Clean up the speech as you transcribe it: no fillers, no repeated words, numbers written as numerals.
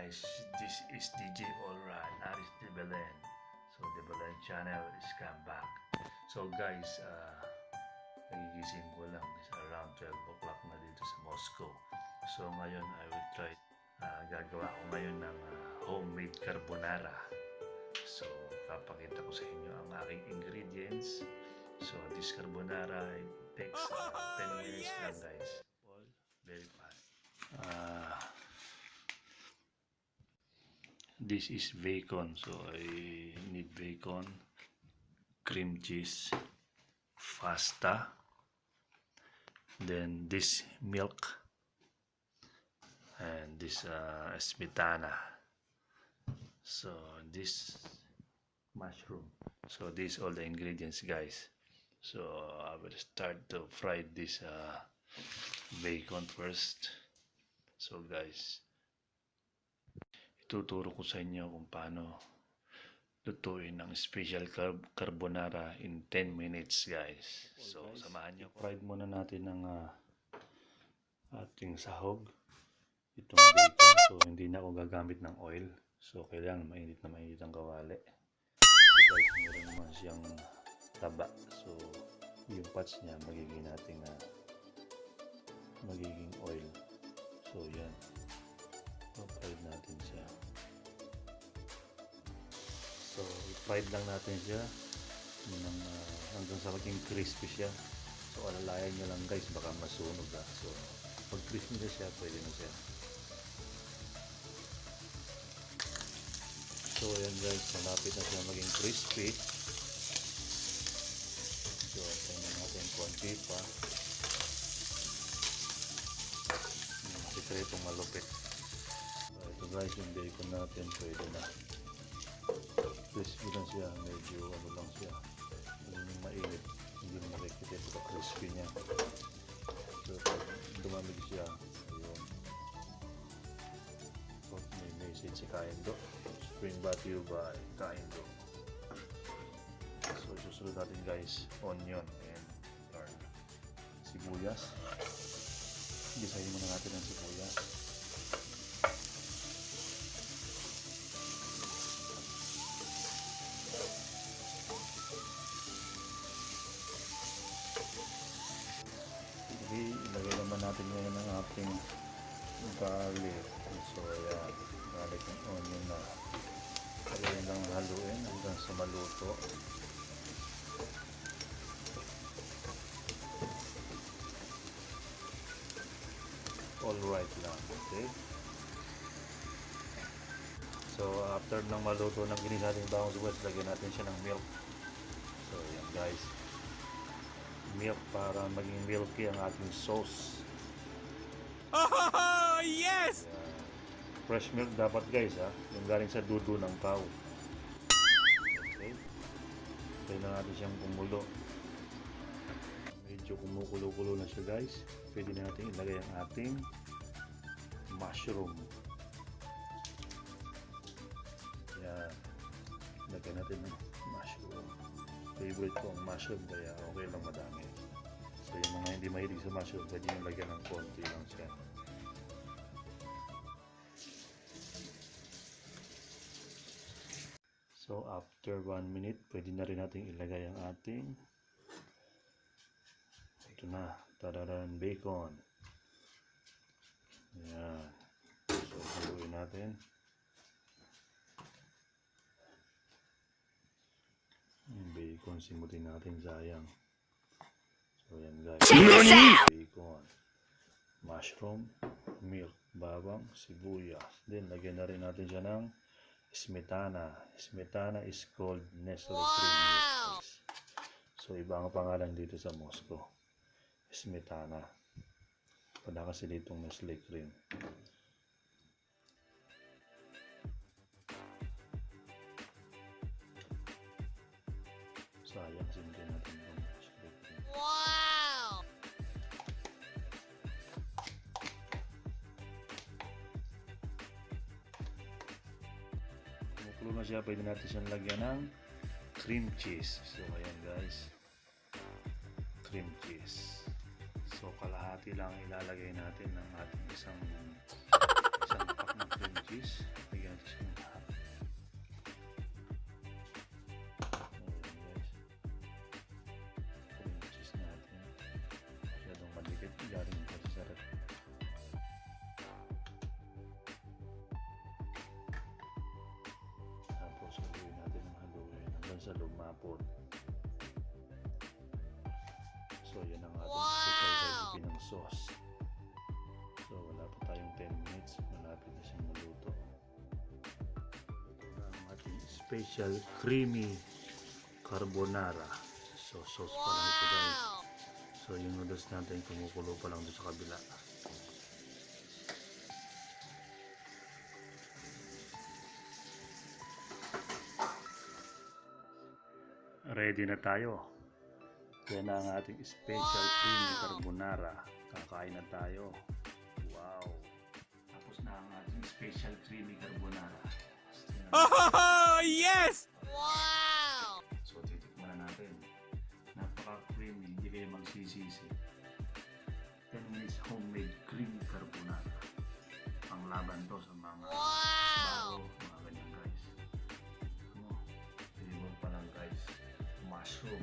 guys, this is DJ Alright, Aris de Belen. So the Belen channel is come back. So guys, nagigising ko lang. It's around 12 o'clock na dito sa Moscow. So ngayon I will try, gagawa ko ngayon ng homemade carbonara. So papakita ko sa inyo ang aking ingredients. So this carbonara takes 10 minutes lang guys. All very fast. This is bacon, so I need bacon, cream cheese, pasta, then this milk, and this smetana. So this mushroom. So these all the ingredients guys. So I will start to fry this bacon first. So guys, ituturo ko sa inyo kung paano lutuin ang special carbonara in 10 minutes guys. So samahan nyo. Fried muna natin ang ating sahog, itong bacon. So hindi na ako gagamit ng oil. So kailangan mainit na mainit ang kawali. So guys, meron naman siyang taba. So yung parts niya magiging natin magiging oil. So yan, fried natin siya. So fried lang natin siya hanggang sa maging crispy siya. So alalayan nyo lang guys, baka masunog ha. So pag crispy na siya, pwede na siya. So yan guys, malapit na siya maging crispy. So tingnan natin konti pa. Sikretong malupit. So ito guys, yung bacon natin pwede na. Crispy lang siya, medyo ano lang siya. Hindi yung mainit, hindi mo makikita ito crispy niya. So pag dumamig siya, ayun. So, may message si Kaindo. Bring back to you by Kaindo. So susunod natin guys, onion and turn. Sibuyas. Gisahin muna natin ang sibuyas. Ilagay naman natin ngayon ang ating garlic. So ayan, garlic and onion na. Kaya lang haluin hanggang sa maluto. Alright lang, okay? So after nang maluto ng ginisa natin bawang sibuyas, lagyan natin siya ng milk. So ayan guys, milk para maging milky ang ating sauce. Oh yes! Fresh milk dapat guys ha, yung galing sa dudu ng cow. Okay, kaya na natin siyang kumulo. Medyo kumukulo-kulo na siya guys. Pwede na natin ilagay ang ating mushroom. Yan, ilagay natin ng mushroom. Favorite ko ang mushroom, kaya okay lang madami. So yung mga hindi mahilig sa mushroom, pwede nyo lagyan ng konti lang siya. So after 1 minute, pwede na rin natin ilagay ang ating, ito na, tadaran, bacon. Ayan. So haluin natin. Yung bacon, simutin natin, sayang. So yan guys, bacon, mushroom, milk, bawang, sibuyas. Then lagyan na rin natin siya ng smetana. Smetana is called Nestle Creamy Cheese. So iba ang pangalan dito sa Moscow, smetana. Wala kasi ditong Nestle Cream. Sayang, sinigyan natin yung Nestle Cream. Wow! Kumukulo na siya, pwede natin siyang lagyan ng cream cheese. So ayan guys, cream cheese. So kalahati lang ilalagay natin ng ating isang pack ng cream cheese. Lagyan natin siya ng lahat. Ayan guys. Cream cheese natin. Masyadong malikit. Galing pa sa sarap. Tapos haluin natin ang haluin hanggang sa lumapot. So yan ang ating special recipe ng sauce. So wala pa tayong 10 minutes. Malapit na siyang maluto. Ito na ang ating special creamy carbonara. So sauce pa lang ito guys. So yung noodles natin kumukulo pa lang doon sa kabila. Ready na tayo. Yan na ang ating special creamy carbonara. Kakain na tayo. Wow! Tapos na ang ating special creamy carbonara. Oh, yes! Wow! So titikman na natin. Napaka-creamy. Hindi kayo magsisisi. 10 minutes homemade creamy carbonara. Ang laban to sa mga baro, mga ganyan guys. Ano? Deliver pa lang guys. Mushroom.